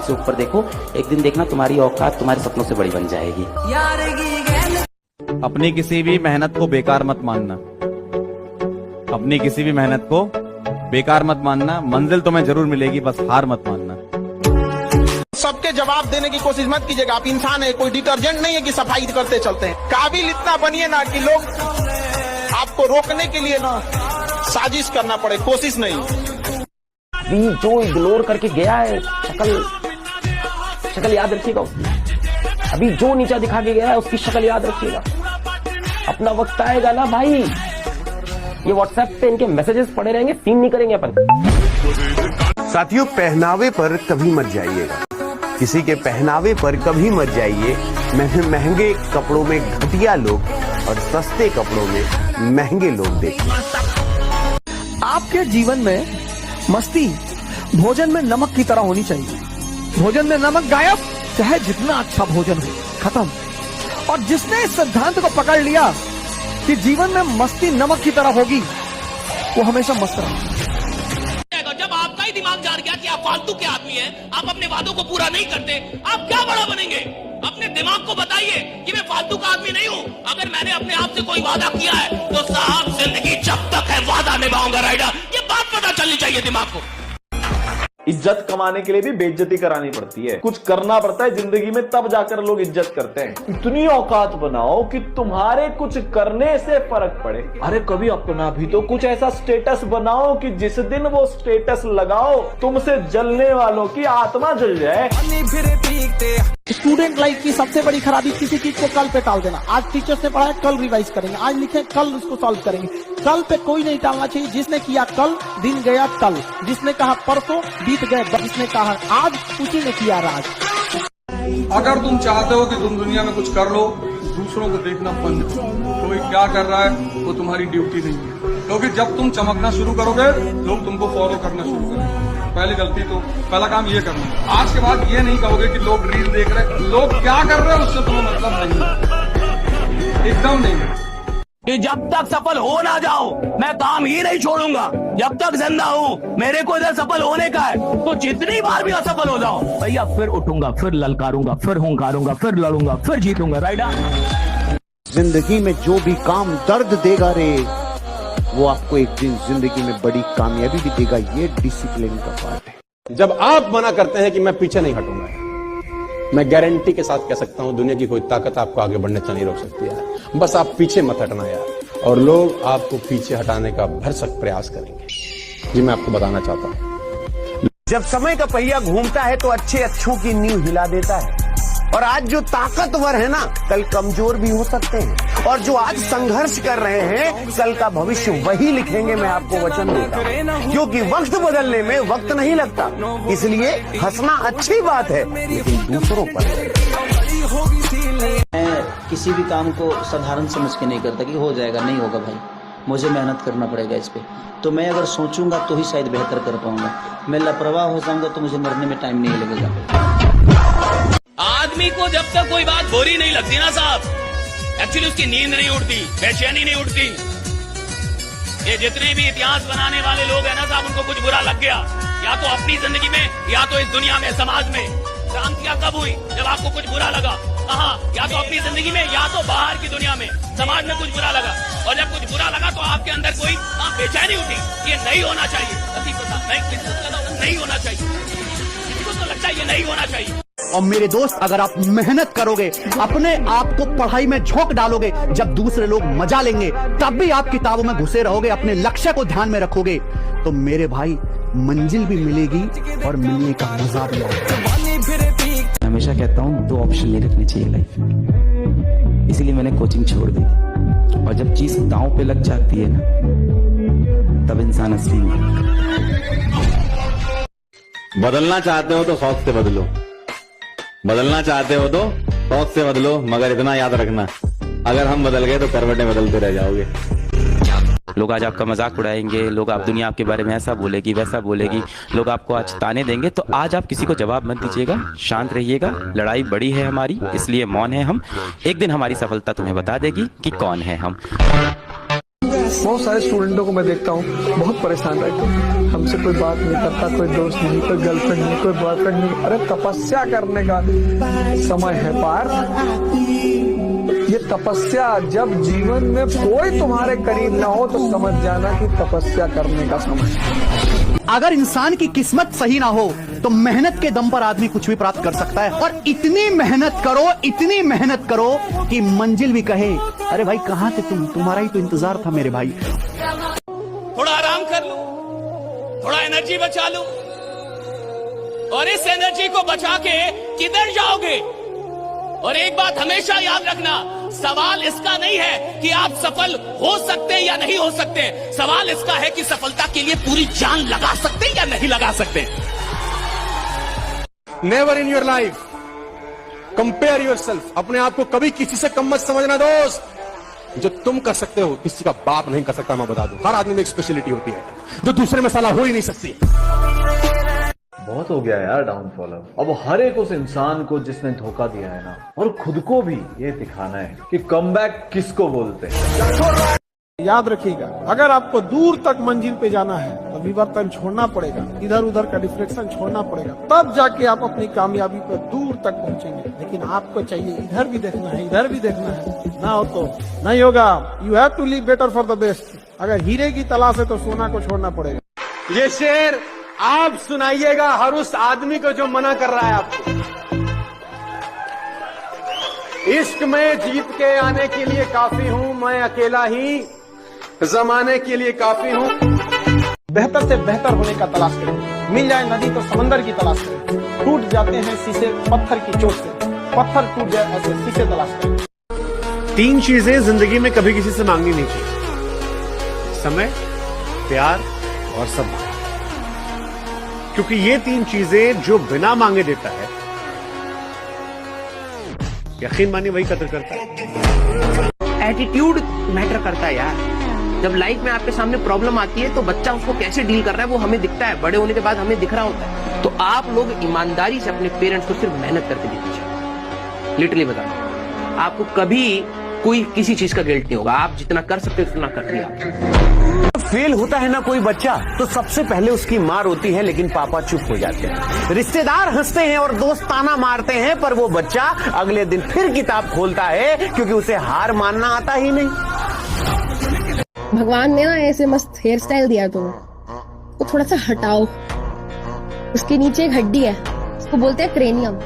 औकात से ऊपर देखो। एक दिन देखना तुम्हारी औकात तुम्हारे सपनों से बड़ी बन जाएगी। अपनी किसी भी मेहनत को बेकार मत मानना, अपनी किसी भी मेहनत को बेकार मत मानना। मंजिल तुम्हें जरूर मिलेगी, बस हार मत मानना। सबके जवाब देने की कोशिश मत कीजिएगा। आप इंसान है, कोई डिटर्जेंट नहीं है कि सफाई करते चलते हैं। काबिल इतना बनिए ना कि लोग आपको रोकने के लिए ना साजिश करना पड़े, कोशिश नहीं। अभी जो इग्नोर करके गया है, शक्ल याद रखिएगा उसकी। अभी जो नीचा दिखा के गया है उसकी शक्ल याद रखिएगा। अपना वक्त आएगा ना भाई, ये व्हाट्सएप पे इनके मैसेजेस पड़े रहेंगे, सीन नहीं करेंगे अपन। साथियों, पहनावे पर कभी मत जाइएगा, किसी के पहनावे पर कभी मत जाइए। महंगे कपड़ों में घटिया लोग और सस्ते कपड़ों में महंगे लोग देखिए। आपके जीवन में मस्ती भोजन में नमक की तरह होनी चाहिए। भोजन में नमक गायब, चाहे जितना अच्छा भोजन हो, खत्म। और जिसने इस सिद्धांत को पकड़ लिया कि जीवन में मस्ती नमक की तरह होगी, वो हमेशा मस्त रहेगा। जब आपका ही दिमाग जान गया कि आप फालतू के आदमी हैं, आप अपने वादों को पूरा नहीं करते, आप क्या बड़ा बनेंगे? अपने दिमाग को बताइए कि मैं फालतू का आदमी नहीं हूं। अगर मैंने अपने आप से कोई वादा किया है तो साहब जिंदगी जब तक है वादा निभाऊंगा राइडर। ये बात पता चलनी चाहिए दिमाग को। इज्जत कमाने के लिए भी बेइज्जती करानी पड़ती है, कुछ करना पड़ता है जिंदगी में, तब जाकर लोग इज्जत करते हैं। इतनी औकात बनाओ कि तुम्हारे कुछ करने से फर्क पड़े। अरे कभी अपना भी तो कुछ ऐसा स्टेटस बनाओ कि जिस दिन वो स्टेटस लगाओ तुमसे जलने वालों की आत्मा जल जाए। स्टूडेंट लाइफ की सबसे बड़ी खराबी किसी चीज को कल पे टाल देना। आज टीचर्स ने पढ़ाया, कल रिवाइज करेंगे, आज लिखे कल उसको सॉल्व करेंगे। कल पे कोई नहीं टालना चाहिए। जिसने किया कल, दिन गया कल। जिसने कहा परसों, बीत गए। जिसने कहा आज, उसी ने किया राज। अगर तुम चाहते हो कि तुम दुनिया में कुछ कर लो, दूसरों को देखना बंद करो। कोई क्या कर रहा है वो तुम्हारी ड्यूटी नहीं है, क्योंकि जब तुम चमकना शुरू करोगे लोग तुमको फॉलो करना शुरू करेंगे। पहली गलती तो पहला काम ये करना। आज के बाद ये नहीं कहोगे कि लोग रील देख रहे हैं, लोग क्या कर रहे हैं उससे तुम्हें मतलब नहीं, एकदम नहीं। कि जब तक सफल हो ना जाओ मैं काम ही नहीं छोड़ूंगा। जब तक जिंदा हूँ मेरे को इधर सफल होने का है, तो जितनी बार भी असफल हो जाओ भैया फिर उठूंगा, फिर ललकारूंगा, फिर हुंकारूंगा, फिर लड़ूंगा, फिर जीतूंगा। राइट। जिंदगी में जो भी काम दर्द देगा रे, वो आपको एक दिन जिंदगी में बड़ी कामयाबी भी देगा। ये डिसिप्लिन का पार्ट है। जब आप मना करते हैं कि मैं पीछे नहीं हटूंगा, मैं गारंटी के साथ कह सकता हूं दुनिया की कोई ताकत आपको आगे बढ़ने से नहीं रोक सकती है। बस आप पीछे मत हटना यार, और लोग आपको पीछे हटाने का भरसक प्रयास करेंगे। जी मैं आपको बताना चाहता हूं, जब समय का पहिया घूमता है तो अच्छों की नींव हिला देता है। और आज जो ताकतवर है ना, कल कमजोर भी हो सकते हैं। और जो आज संघर्ष कर रहे हैं, कल का भविष्य वही लिखेंगे, मैं आपको वचन देता हूं। क्योंकि वक्त बदलने में वक्त नहीं लगता, इसलिए हंसना अच्छी बात है, लेकिन दूसरों पर। मैं किसी भी काम को साधारण समझ के नहीं करता कि हो जाएगा, नहीं होगा भाई, मुझे मेहनत करना पड़ेगा इस पे। तो मैं अगर सोचूंगा तो ही शायद बेहतर कर पाऊंगा। मैं लापरवाह हो जाऊंगा तो मुझे मरने में टाइम नहीं लगेगा। आदमी को जब तक कोई बात बुरी नहीं लगती ना साहब, एक्चुअली उसकी नींद नहीं उठती, बेचैनी नहीं उठती। ये जितने भी इतिहास बनाने वाले लोग हैं ना साहब, उनको कुछ बुरा लग गया, या तो अपनी जिंदगी में या तो इस दुनिया में, समाज में। क्रांतियां कब हुई? जब आपको कुछ बुरा लगा। कहाँ? या तो अपनी जिंदगी में या तो बाहर की दुनिया में, समाज में कुछ बुरा लगा। और जब कुछ बुरा लगा तो आपके अंदर कोई बेचैनी उठी, ये नहीं होना चाहिए। नहीं होना चाहिए, किसी को तो लगता है ये नहीं होना चाहिए। और मेरे दोस्त, अगर आप मेहनत करोगे, अपने आप को पढ़ाई में झोंक डालोगे, जब दूसरे लोग मजा लेंगे तब भी आप किताबों में घुसे रहोगे, अपने लक्ष्य को ध्यान में रखोगे, तो मेरे भाई मंजिल भी मिलेगी और मिलने का मजा भी आएगा। हमेशा कहता हूँ 2 ऑप्शन नहीं रखनी चाहिए लाइफ में, इसीलिए मैंने कोचिंग छोड़ दी। और जब चीज दांव पे लग जाती है ना, तब इंसान असली में। बदलना चाहते हो तो शौक से बदलो, बदलना चाहते हो तो शौक से बदलो, मगर इतना याद रखना, अगर हम बदल गए तो करवटें बदलते रह जाओगे। लोग आज आपका मजाक उड़ाएंगे, लोग आप दुनिया आपके बारे में ऐसा बोलेगी वैसा बोलेगी, लोग आपको आज ताने देंगे, तो आज आप किसी को जवाब मत दीजिएगा, शांत रहिएगा। लड़ाई बड़ी है हमारी, इसलिए मौन है हम। एक दिन हमारी सफलता तुम्हें बता देगी कि कौन है हम। बहुत सारे स्टूडेंटों को मैं देखता हूँ बहुत परेशान रहते हैं, हमसे कोई बात नहीं करता, कोई दोस्त नहीं, कोई गर्लफ्रेंड नहीं, कोई बॉयफ्रेंड नहीं। अरे तपस्या करने का समय है पार। ये तपस्या, जब जीवन में कोई तुम्हारे करीब ना हो तो समझ जाना कि तपस्या करने का समय है। अगर इंसान की किस्मत सही ना हो तो मेहनत के दम पर आदमी कुछ भी प्राप्त कर सकता है। और इतनी मेहनत करो कि मंजिल भी कहे, अरे भाई कहाँ थे तुम, तुम्हारा ही तो इंतजार था मेरे भाई। थोड़ा आराम कर लो, थोड़ा एनर्जी बचा लो, और इस एनर्जी को बचा के किधर जाओगे? और एक बात हमेशा याद रखना, सवाल इसका नहीं है कि आप सफल हो सकते हैं या नहीं हो सकते, सवाल इसका है कि सफलता के लिए पूरी जान लगा सकते हैं या नहीं लगा सकते। Never in your life compare yourself. अपने आप को कभी किसी से कम मत समझना दोस्त। जो तुम कर सकते हो किसी का बाप नहीं कर सकता, मैं बता दूं। हर आदमी में एक स्पेशलिटी होती है जो दूसरे में साला हो ही नहीं सकती। बहुत हो गया यार डाउनफॉल। अब हर एक उस इंसान को जिसने धोखा दिया है ना, और खुद को भी ये दिखाना है कि कमबैक किसको बोलते हैं। याद रखिएगा, अगर आपको दूर तक मंजिल पे जाना है तो विवर्तन छोड़ना पड़ेगा, इधर उधर का डिफ्लेक्शन छोड़ना पड़ेगा, तब जाके आप अपनी कामयाबी पर दूर तक पहुंचेंगे। लेकिन आपको चाहिए इधर भी देखना है, इधर भी देखना है, ना हो तो नहीं होगा। You have to live better for the best. अगर हीरे की तलाश है तो सोना को छोड़ना पड़ेगा। ये शेर आप सुनाइएगा हर उस आदमी को जो मना कर रहा है आपको। इश्क में जीत के आने के लिए काफी हूं मैं अकेला ही, जमाने के लिए काफी हूं। बेहतर से बेहतर होने का तलाश करें। मिल जाए नदी तो समंदर की तलाश करें। टूट जाते हैं शीशे पत्थर की चोट से, पत्थर टूट जाए ऐसे शीशे तलाश करें। 3 चीजें जिंदगी में कभी किसी से मांगनी नहीं चाहिए: समय, प्यार और सम्मान। क्योंकि ये 3 चीजें जो बिना मांगे देता है, यकीन मानिए वही कदर करता है। एटीट्यूड मैटर करता है यार। जब लाइफ में आपके सामने प्रॉब्लम आती है तो बच्चा उसको कैसे डील कर रहा है वो हमें दिखता है, बड़े होने के बाद हमें दिख रहा होता है। तो आप लोग ईमानदारी से अपने पेरेंट्स को सिर्फ मेहनत करके दे दीजिए। लिटरली बता, आपको कभी कोई किसी चीज का गिल्ट नहीं होगा। आप जितना कर सकते हो उतना कर लिया। फेल होता है ना कोई बच्चा तो सबसे पहले उसकी मां रोती है, लेकिन पापा चुप हो जाते हैं। रिश्तेदार हंसते हैं और दोस्त ताना मारते हैं, पर वो बच्चा अगले दिन फिर किताब खोलता है क्योंकि उसे हार मानना आता ही नहीं। भगवान ने ना ऐसे मस्त हेयर स्टाइल दिया तुम्हें, वो थोड़ा सा हटाओ। उसके नीचे एक हड्डी है, उसको बोलते हैं क्रेनियम,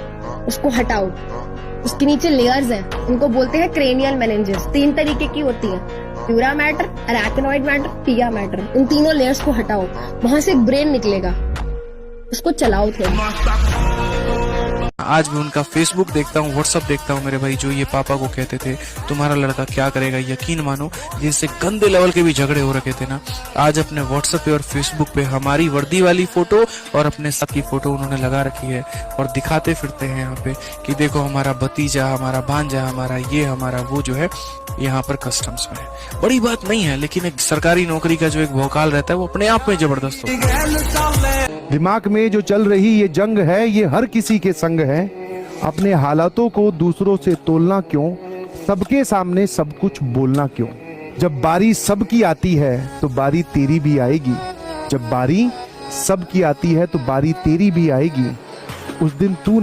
उसको हटाओ। उसके नीचे लेयर्स हैं, उनको बोलते हैं क्रेनियल मेनिंजेस। 3 तरीके की होती है, प्यूरा मैटर, अरैक्नोइड मैटर, पिया मैटर। इन तीनों लेयर्स को हटाओ, वहां से एक ब्रेन निकलेगा, उसको चलाओ थोड़ा। आज भी उनका फेसबुक देखता हूँ, व्हाट्सएप देखता हूँ मेरे भाई, जो ये पापा को कहते थे तुम्हारा लड़का क्या करेगा, यकीन मानो जिनसे गंदे लेवल के भी झगड़े हो रखे थे ना, आज अपने व्हाट्सएप पे और फेसबुक पे हमारी वर्दी वाली फोटो और अपने सब की फोटो उन्होंने लगा रखी है और दिखाते फिरते हैं यहाँ पे कि देखो हमारा भतीजा, हमारा भांजा, हमारा ये, हमारा वो जो है यहाँ पर कस्टम्स में है। बड़ी बात नहीं है, लेकिन एक सरकारी नौकरी का जो एक भौकाल रहता है वो अपने आप में जबरदस्त होता है। दिमाग में जो चल रही ये जंग है, ये हर किसी के संग है। अपने हालातों को दूसरों से तोलना क्यों, सबके सामने सब कुछ बोलना क्यों। जब बारी सबकी आती है तो बारी तेरी भी आएगी। जब बारी सबकी आती है तो बारी तेरी भी आएगी। उस दिन तू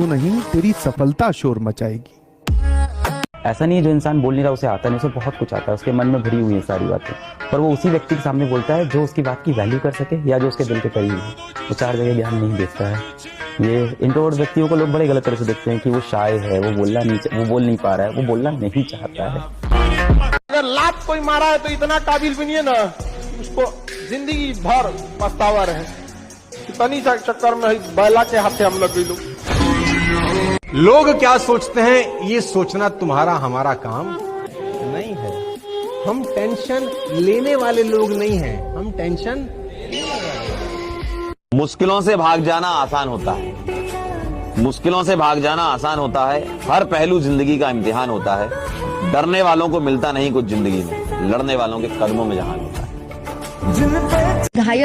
नहीं, तेरी सफलता शोर मचाएगी। ऐसा नहीं है जो इंसान बोल नहीं रहा उसे आता नहीं, उसे बहुत कुछ आता है, उसके मन में भरी हुई है सारी बातें, पर वो उसी व्यक्ति के सामने बोलता है जो उसकी बात की वैल्यू कर सके या जो उसके दिल के करीब है। वो 4 जगह ज्ञान नहीं देता है। ये इंट्रोवर्ट व्यक्तियों को लोग बड़े गलत तरह से देखते हैं कि वो शाय है, वो बोल नहीं पा रहा है, वो बोलना नहीं चाहता है। अगर लात कोई मारा है तो इतना काबिल भी नहीं है ना, उसको जिंदगी भर पछतावा रहे। इतनी चक्कर में बैला के हाथे हम लग गए। लोग क्या सोचते हैं ये सोचना तुम्हारा हमारा काम नहीं है। हम टेंशन लेने वाले लोग नहीं हैं, हम टेंशन मुश्किलों से भाग जाना आसान होता है, मुश्किलों से भाग जाना आसान होता है। हर पहलू जिंदगी का इम्तिहान होता है। डरने वालों को मिलता नहीं कुछ जिंदगी में, लड़ने वालों के कदमों में जहान होता है।